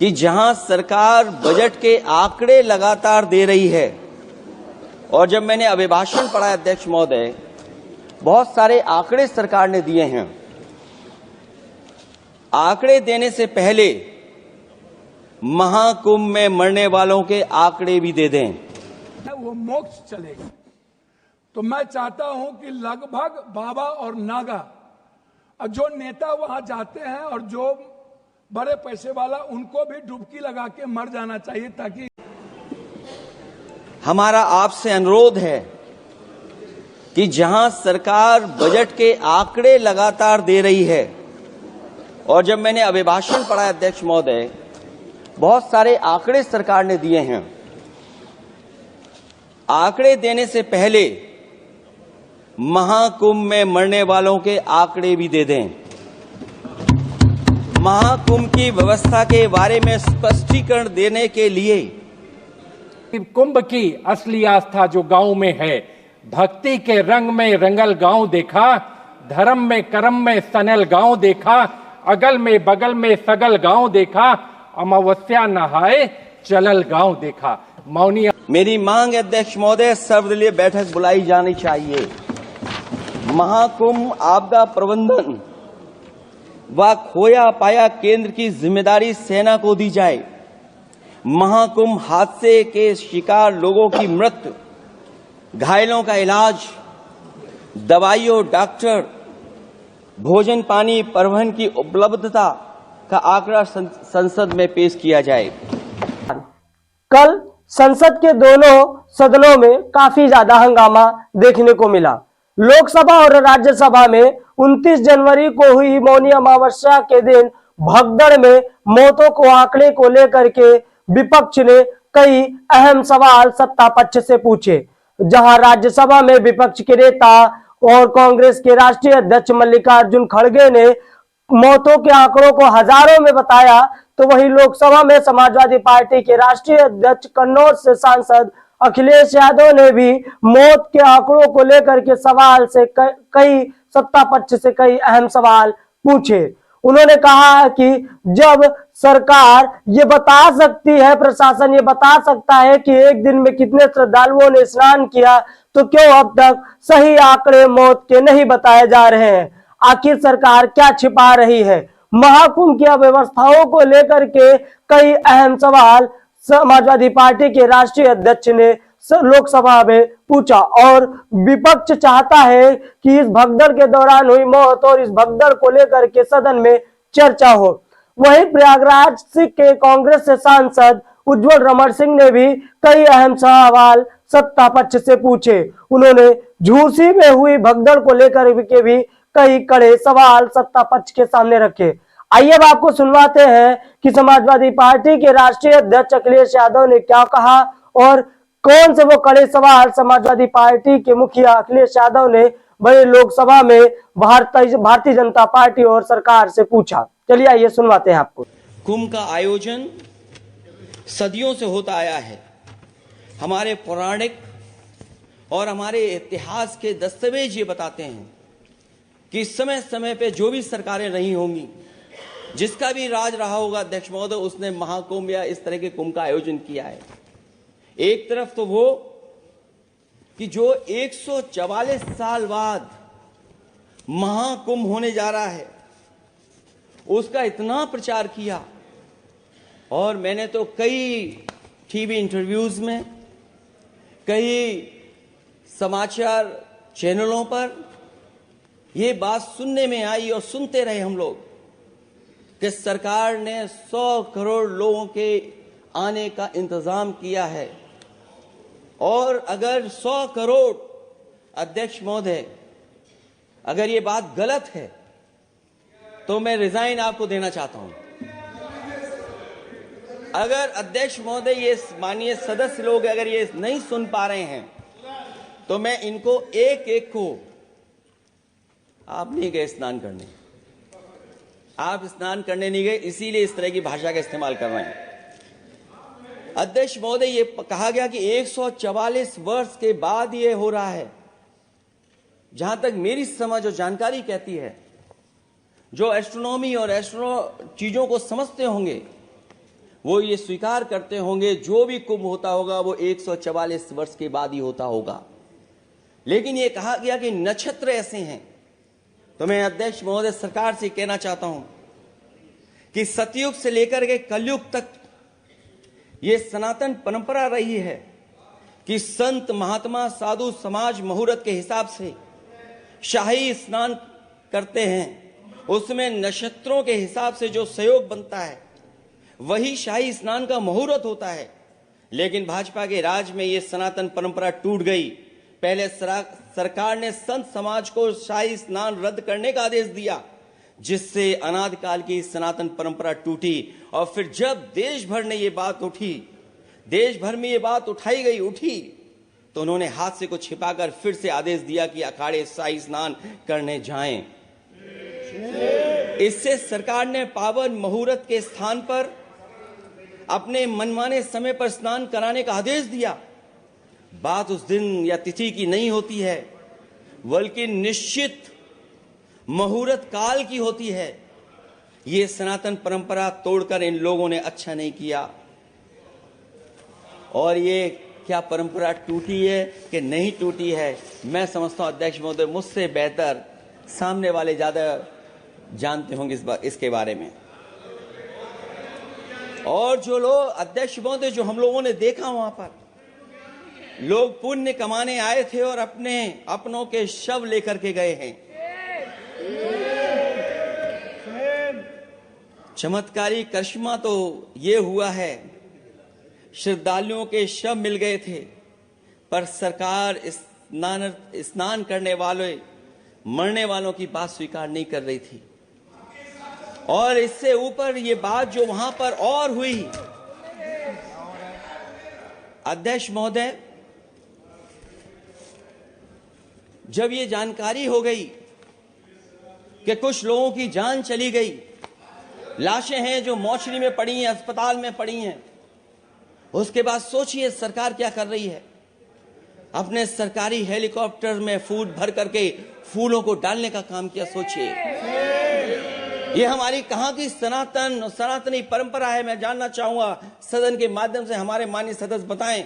कि जहां सरकार बजट के आंकड़े लगातार दे रही है, और जब मैंने अभिभाषण पढ़ा अध्यक्ष महोदय, बहुत सारे आंकड़े सरकार ने दिए हैं। आंकड़े देने से पहले महाकुंभ में मरने वालों के आंकड़े भी दे दें। वो मोक्ष चलेगा। तो मैं चाहता हूं कि लगभग बाबा और नागा और जो नेता वहां जाते हैं और जो बड़े पैसे वाला, उनको भी डुबकी लगा के मर जाना चाहिए, ताकि हमारा आपसे अनुरोध है कि जहां सरकार बजट के आंकड़े लगातार दे रही है, और जब मैंने अभिभाषण पढ़ा अध्यक्ष महोदय, बहुत सारे आंकड़े सरकार ने दिए हैं। आंकड़े देने से पहले महाकुंभ में मरने वालों के आंकड़े भी दे दें। महाकुंभ की व्यवस्था के बारे में स्पष्टीकरण देने के लिए कुंभ की असली आस्था जो गांव में है, भक्ति के रंग में रंगल गांव देखा, धर्म में कर्म में सनल गांव देखा, अगल में बगल में सगल गांव देखा, अमावस्या नहाए चलल गांव देखा। मौनी मेरी मांग अध्यक्ष महोदय, सर्वदलीय बैठक बुलाई जानी चाहिए। महाकुंभ आपदा प्रबंधन व खोया पाया केंद्र की जिम्मेदारी सेना को दी जाए। महाकुंभ हादसे के शिकार लोगों की मृत्यु, घायलों का इलाज, दवाइयों, डॉक्टर, भोजन पानी, परिवहन की उपलब्धता का आंकड़ा संसद में पेश किया जाए। कल संसद के दोनों सदनों में काफी ज्यादा हंगामा देखने को मिला। लोकसभा और राज्यसभा में 29 जनवरी को हुई मौनी अमावस्या के दिन भगदड़ में मौतों को आंकड़े को लेकर के विपक्ष ने कई अहम सवाल सत्ता पक्ष से पूछे। जहां राज्यसभा में विपक्ष के नेता और कांग्रेस के राष्ट्रीय अध्यक्ष मल्लिकार्जुन खड़गे ने मौतों के आंकड़ों को हजारों में बताया, तो वहीं लोकसभा में समाजवादी पार्टी के राष्ट्रीय अध्यक्ष कन्नौज से सांसद अखिलेश यादव ने भी मौत के आंकड़ों को लेकर के सवाल से कई सत्ता पक्ष से कई अहम सवाल पूछे। उन्होंने कहा कि जब सरकार ये बता सकती है, प्रशासन ये बता सकता है कि एक दिन में कितने श्रद्धालुओं ने स्नान किया, तो क्यों अब तक सही आंकड़े मौत के नहीं बताए जा रहे हैं? आखिर सरकार क्या छिपा रही है? महाकुंभ की अव्यवस्थाओं को लेकर के कई अहम सवाल समाजवादी पार्टी के राष्ट्रीय अध्यक्ष ने लोकसभा में पूछा, और विपक्ष चाहता है कि इस भगदड़ के दौरान हुई मौत और इस भगदड़ को लेकर के सदन में चर्चा हो। वहीं प्रयागराज के कांग्रेस से सांसद उज्जवल रमण सिंह ने भी कई अहम सवाल सत्ता पक्ष से पूछे। उन्होंने झूसी में हुई भगदड़ को लेकर के भी कई कड़े सवाल सत्ता पक्ष के सामने रखे। आइए अब आपको सुनवाते हैं कि समाजवादी पार्टी के राष्ट्रीय अध्यक्ष अखिलेश यादव ने क्या कहा और कौन से वो कड़े सवाल समाजवादी पार्टी के मुखिया अखिलेश यादव ने बड़े लोकसभा में भारतीय जनता पार्टी और सरकार से पूछा। चलिए आइए सुनवाते हैं आपको। कुंभ का आयोजन सदियों से होता आया है। हमारे पौराणिक और हमारे इतिहास के दस्तावेज ये बताते हैं कि समय समय पे जो भी सरकारें रही होंगी, जिसका भी राज रहा होगा अध्यक्ष महोदय, उसने महाकुंभ या इस तरह के कुंभ का आयोजन किया है। एक तरफ तो वो कि जो 144 साल बाद महाकुंभ होने जा रहा है, उसका इतना प्रचार किया, और मैंने तो कई टीवी इंटरव्यूज में, कई समाचार चैनलों पर ये बात सुनने में आई और सुनते रहे हम लोग कि सरकार ने 100 करोड़ लोगों के आने का इंतजाम किया है, और अगर 100 करोड़ अध्यक्ष महोदय, अगर ये बात गलत है तो मैं रिजाइन आपको देना चाहता हूं। अगर अध्यक्ष महोदय, ये माननीय सदस्य लोग अगर ये नहीं सुन पा रहे हैं, तो मैं इनको एक एक को, आप नहीं गए स्नान करने, आप स्नान करने नहीं गए, इसीलिए इस तरह की भाषा का इस्तेमाल कर रहे हैं। अध्यक्ष महोदय, ये कहा गया कि 144 वर्ष के बाद ये हो रहा है। जहां तक मेरी समझ और जानकारी कहती है, जो एस्ट्रोनॉमी और एस्ट्रो चीजों को समझते होंगे, वो ये स्वीकार करते होंगे जो भी कुंभ होता होगा वो 144 वर्ष के बाद ही होता होगा। लेकिन ये कहा गया कि नक्षत्र ऐसे हैं। तो मैं अध्यक्ष महोदय सरकार से कहना चाहता हूं कि सतयुग से लेकर के कलयुग तक ये सनातन परंपरा रही है कि संत महात्मा साधु समाज मुहूर्त के हिसाब से शाही स्नान करते हैं। उसमें नक्षत्रों के हिसाब से जो सहयोग बनता है वही शाही स्नान का मुहूर्त होता है। लेकिन भाजपा के राज में ये सनातन परंपरा टूट गई। पहले सरकार ने संत समाज को शाही स्नान रद्द करने का आदेश दिया, जिससे अनादिकाल की सनातन परंपरा टूटी। और फिर जब देश भर में ये बात उठी तो उन्होंने हादसे को छिपाकर फिर से आदेश दिया कि अखाड़े शाही स्नान करने जाएं। इससे सरकार ने पावन मुहूर्त के स्थान पर अपने मनमाने समय पर स्नान कराने का आदेश दिया। बात उस दिन या तिथि की नहीं होती है, बल्कि निश्चित मुहूर्त काल की होती है। ये सनातन परंपरा तोड़कर इन लोगों ने अच्छा नहीं किया। और ये क्या परंपरा टूटी है कि नहीं टूटी है, मैं समझता हूं अध्यक्ष महोदय मुझसे बेहतर सामने वाले ज्यादा जानते होंगे इसके बारे में। और जो लोग अध्यक्ष महोदय जो हम लोगों ने देखा वहां पर लोग पुण्य कमाने आए थे और अपनों के शव लेकर के गए हैं। चमत्कारी करिश्मा तो ये हुआ है, श्रद्धालुओं के शव मिल गए थे, पर सरकार स्नान करने वाले मरने वालों की बात स्वीकार नहीं कर रही थी। और इससे ऊपर ये बात जो वहां पर और हुई, अध्यक्ष महोदय जब ये जानकारी हो गई कि कुछ लोगों की जान चली गई, लाशें हैं जो मोर्चरी में पड़ी हैं, अस्पताल में पड़ी हैं, उसके बाद सोचिए सरकार क्या कर रही है। अपने सरकारी हेलीकॉप्टर में फूड भर करके फूलों को डालने का काम किया। सोचिए ये हमारी कहां की सनातनी परंपरा है। मैं जानना चाहूंगा सदन के माध्यम से हमारे माननीय सदस्य बताएं